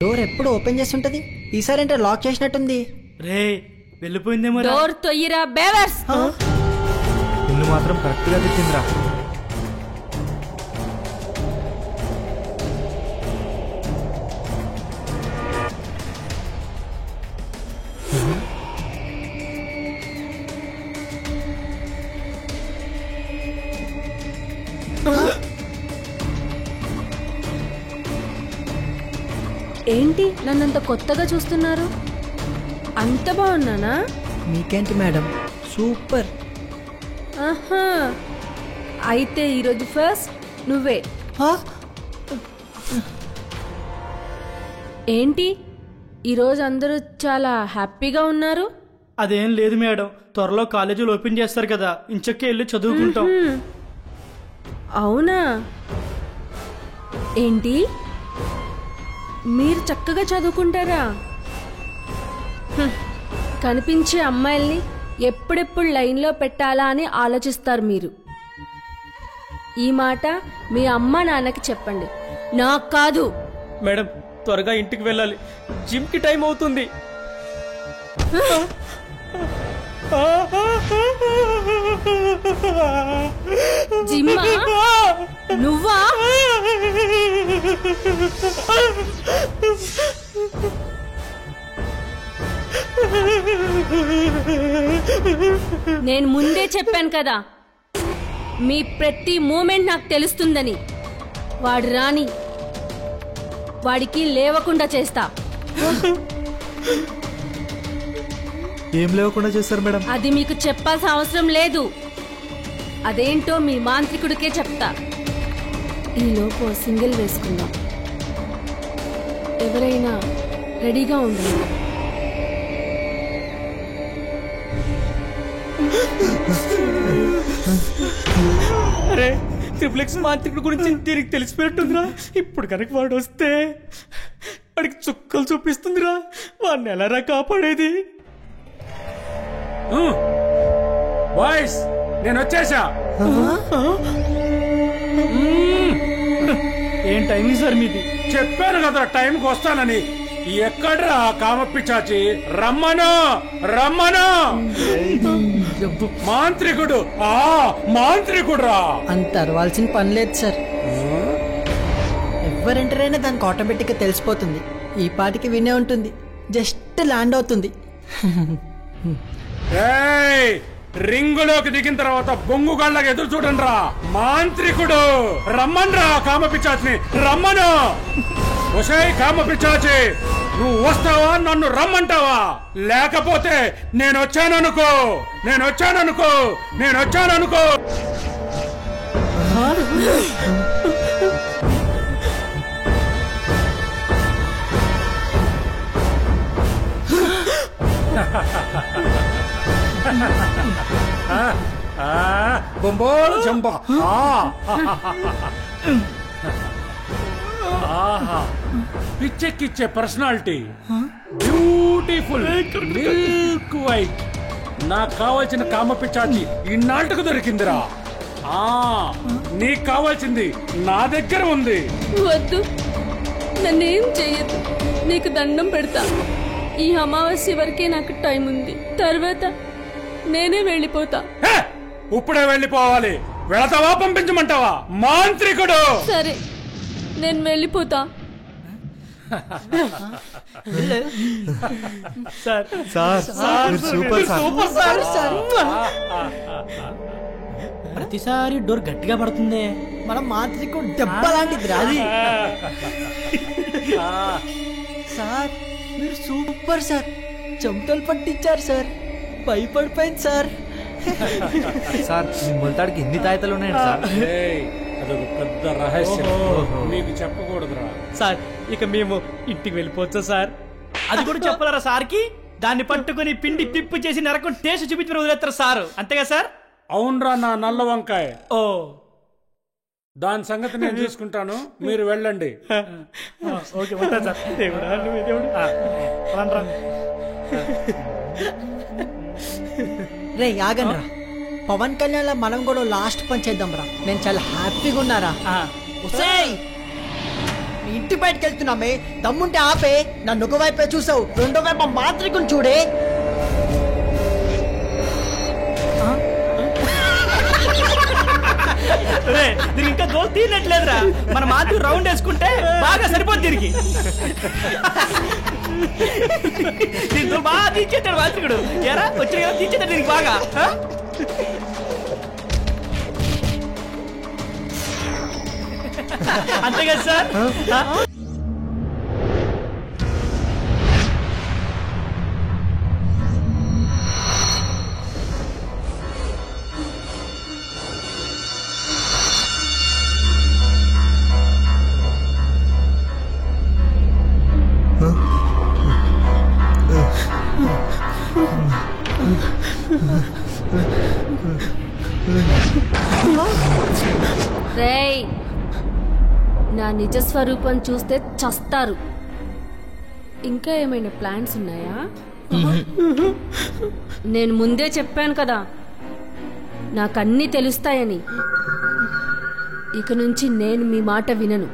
Door ఎప్పుడు open చేసి ఉంటది, ఈసారి అంటే లాక్ చేసినట్టుంది. రే వెళ్ళిపోయిందేమో. డోర్ తొయ్యిరా బేవర్స్. ఇల్లు మాత్రం కరెక్ట్ గా తెచ్చిందిరా. ఏంటి నన్నంత కొత్తగా చూస్తున్నారు? అంత బాగున్నానా? మీకేంటి మేడం, సూపర్. ఆహా, అయితే ఈరోజు ఫస్ట్ నువ్వే. ఏంటి ఈరోజు అందరూ చాలా హ్యాపీగా ఉన్నారు? అదేం లేదు మేడం, త్వరలో కాలేజీలు ఓపెన్ చేస్తారు కదా, ఇంచక్కే వెళ్ళి చదువుకుంటాం. అవునా? ఏంటి మీరు చక్కగా చదువుకుంటారా? కనిపించే అమ్మాయిల్ని ఎప్పుడెప్పుడు లైన్లో పెట్టాలా అని ఆలోచిస్తారు మీరు. ఈ మాట మీ అమ్మ నాన్నకి చెప్పండి, నాకు కాదు. మేడం త్వరగా ఇంటికి వెళ్ళాలి, జిమ్ కి టైం అవుతుంది. జిమ్మా? నువ్వా? నేను ముందే చెప్పాను కదా, మీ ప్రతి మూమెంట్ నాకు తెలుస్తుందని. వాడు రాని, వాడికి లేవకుండా చేస్తా. ఏం లేకుండా చేస్తారు మేడం? అది మీకు చెప్పాల్సిన అవసరం లేదు, అదేంటో మీ మాంత్రికుడికే చెప్తా. ఈలోపు సింగిల్ వేసుకుందాం. ఎవరైనా రెడీగా ఉండండి. అరే ట్రిప్లెక్స్ మాంత్రికుడి గురించి దీనికి తెలిసిపోతుందిరా. ఇప్పుడు కనుక వాడు వస్తే వాడికి చుక్కలు చూపిస్తుందిరా. వాడిని ఎలారా కాపాడేది? బాయ్స్ నేను వచ్చేసా. ఏం టైమింగ్ సార్ మీది? చెప్పాను కదా టైంకి వస్తానని. ఎక్కడ్రా కామపిచాచి? రమ్మను రమ్మను. మాంత్రికుడు, మాంత్రికుడురా. అంత అరవాల్సిన పని లేదు సార్, ఎవరు ఎంటర్ అయినా దానికి ఆటోమేటిక్గా తెలిసిపోతుంది. ఈ పాటికి వినే ఉంటుంది, జస్ట్ ల్యాండ్ అవుతుంది. ఏయ్, రింగులోకి దిగిన తర్వాత బొంగు గళ్ళకి ఎదురు చూడండి రా. మాంత్రికుడు రమ్మన్రా కామపిచాచిని, రమ్మను. ఒసేయ్ కామపిచాచి, నువ్వు వస్తావా నన్ను రమ్మంటావా? లేకపోతే నేను వచ్చాననుకో. బొంబోలు జంబా. పిచ్చెక్కిచ్చే పర్సనాలిటీ, బ్యూటిఫుల్, మిల్క్ వైట్. నాకు కావాల్సిన కామపిచాచి ఇన్నాళ్ళకు దొరికిందిరా. నీకు కావాల్సింది నా దగ్గర ఉంది. వద్దు, నన్నేం చెయ్యదు, నీకు దండం పెడతా. ఈ అమావాస్య వరకే నాకు టైం ఉంది, తర్వాత నేనే వెళ్ళిపోతా. ఇప్పుడే వెళ్ళిపోవాలి. వెళతావా పంపించమంటావా? మాంత్రికుడు. సరే, నేను వెళ్ళిపోతా. ప్రతిసారి డోర్ గట్టిగా పడుతుంది. మనం మాంత్రికుడు దెబ్బ లాంటిది రాది. సార్ మీరు సూపర్ సార్, చెమటలు పట్టించారు సార్, భయపడిపోయింది సార్. సార్ మీ మొలతాడికి ఎన్ని తాయితలు ఉన్నాయండి సార్? అదొక పెద్ద రహస్యం, నీకు చెప్పకూడదురా. సార్ ఇక మేము ఇంటికి వెళ్ళిపోవచ్చా సార్? అది కూడా చెప్పలేరా సార్కి? దాన్ని పట్టుకుని పిండి పిప్పు చేసి నరకం టేస్ట్ చూపించి వదిలేస్తారు సార్, అంతేగా సార్? అవునరా నా నల్ల వంకాయ. ఓ, దాని సంగతి నేను చూసుకుంటాను, మీరు వెళ్ళండి. ఓకే ఉంటా సార్. దేవుడా నువ్వే దేవుడు. రే ఆగండ్రా, పవన్ కళ్యాణ్ మనం కూడా లాస్ట్ పని చేద్దాం రా. నేను చాలా హ్యాపీగా ఉన్నారా. ఇంటి బయటకు వెళ్తున్నామే, దమ్ముంటే ఆపే. నన్ను ఒక వైపే చూసావు, రెండో వైపు మాత్రికను చూడే. దీనికి ఇంకా గోల్ తీయట్లేదురా. మన మాతృ రౌండ్ వేసుకుంటే బాగా సరిపోద్ది తిరిగి. దీంతో బాగా తీర్చేస్తాడు మాతృకుడు. ఎరా వచ్చిన తీర్చేస్తాడు దీనికి బాగా. అంతే కదా సార్? రేయ్, నా నిజ స్వరూపం చూస్తే చస్తారు. ఇంకా ఏమైనా ప్లాన్స్ ఉన్నాయా? నేను ముందే చెప్పాను కదా నాకన్నీ తెలుస్తాయని. ఇక నుంచి నేను మీ మాట వినను,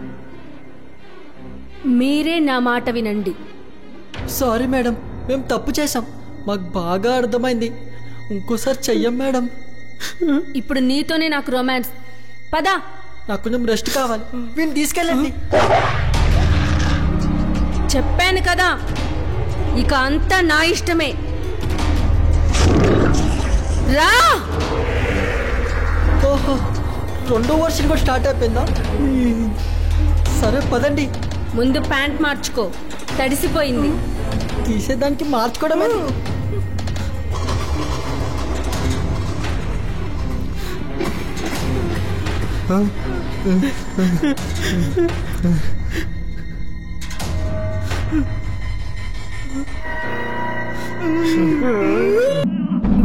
మీరే నా మాట వినండి. సారీ మేడం, మేము తప్పు చేసాం, మాకు బాగా అర్థమైంది. ఇంకోసారి చెయ్యం మేడం. ఇప్పుడు నీతోనే నాకు రొమాన్స్. పదా. నాకు కొంచెం రెస్ట్ కావాలి, వీళ్ళు తీసుకెళ్ళండి. చెప్పాను కదా, ఇక అంతా నా ఇష్టమే. రా. ఓహో, రెండో వర్షన్ కూడా స్టార్ట్ అయిపోయిందా? సరే పదండి. ముందు ప్యాంట్ మార్చుకో, తడిసిపోయింది. తీసేదానికి మార్చుకోవడమే.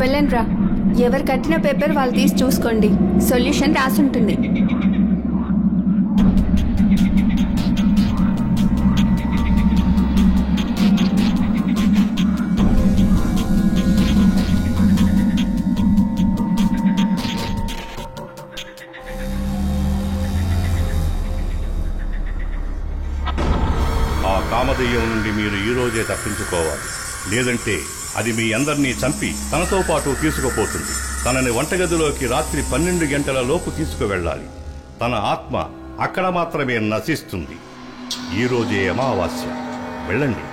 వెళ్ళండి రా. ఎవరు కట్టిన పేపర్ వాళ్ళు తీసి చూసుకోండి, సొల్యూషన్ రాసుంటుంది. ఆ కామదెయ్యం నుండి మీరు ఈ రోజే తప్పించుకోవాలి, లేదంటే అది మీ అందరినీ చంపి తనతో పాటు తీసుకుపోతుంది. తనని వంటగదిలోకి రాత్రి 12 గంటల లోపు తీసుకువెళ్ళాలి. తన ఆత్మ అక్కడ మాత్రమే నశిస్తుంది. ఈ రోజే అమావాస్య. వెళ్ళండి.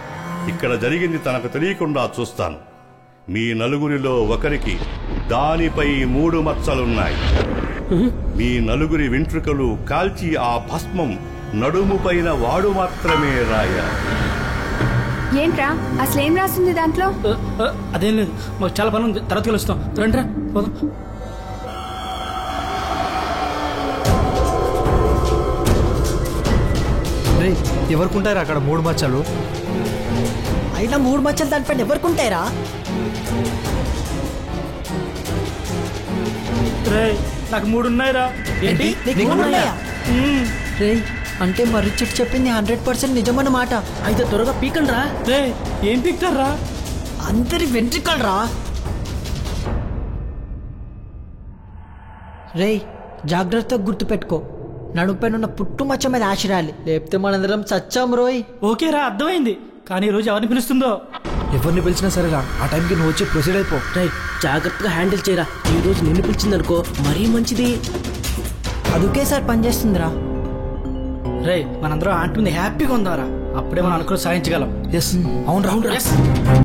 ఇక్కడ జరిగింది తనకు తెలియకుండా చూస్తాను. మీ నలుగురిలో ఒకరికి దానిపై 3 మచ్చలున్నాయి. మీ నలుగురి వెంట్రుకలు కాల్చి ఆ భస్మం నడుము పైన వాడు మాత్రమే రాయాలి. ఏంట్రా అసలేం రాసింది దాంట్లో? అదేం లేదు, మాకు చాలా పని ఉంది, తర్వాత కలుస్తాం. రండి రా పోదాం. ఎవరుకుంటారు అక్కడ 3 మచ్చలు? అయినా 3 మచ్చలు దానిపైన ఎవరుకుంటారా? నాకు 3 ఉన్నాయిరా. ఏంటి? నీకు 3 ఉన్నాయా? రేయ్, అంటే మర్రి చెట్టు చెప్పింది 100% నిజమన్నమాట. అయితే త్వరగా పీకండి రా. రే ఏం పీక్తారా? అందరి వెంట్రుకలు రా. రేయ్, జాగ్రత్తగా గుర్తుపెట్టుకో, నడుపైన పుట్టు మచ్చ మీద ఆశరాలి, లేకపోతే మనందరం చచ్చాం రోయ్. ఓకేరా, అర్థమైంది. కానీ ఈ రోజు ఎవరిని పిలుస్తుందో? ఎవరిని పిలిచినా సరేరా, ఆ టైంకి నువ్వు వచ్చి ప్రొసీడ్ అయిపో. జాగ్రత్తగా హ్యాండిల్ చేయరా. ఈ రోజు నిన్ను పిలిచిందనుకో మరీ మంచిది. అదుకే సార్ పనిచేస్తుందిరా. రే మనందరం ఆంటీ మీద హ్యాపీగా ఉందారా, అప్పుడే మనం అనుకుని సాధించగలం. ఎస్, అవును రావును.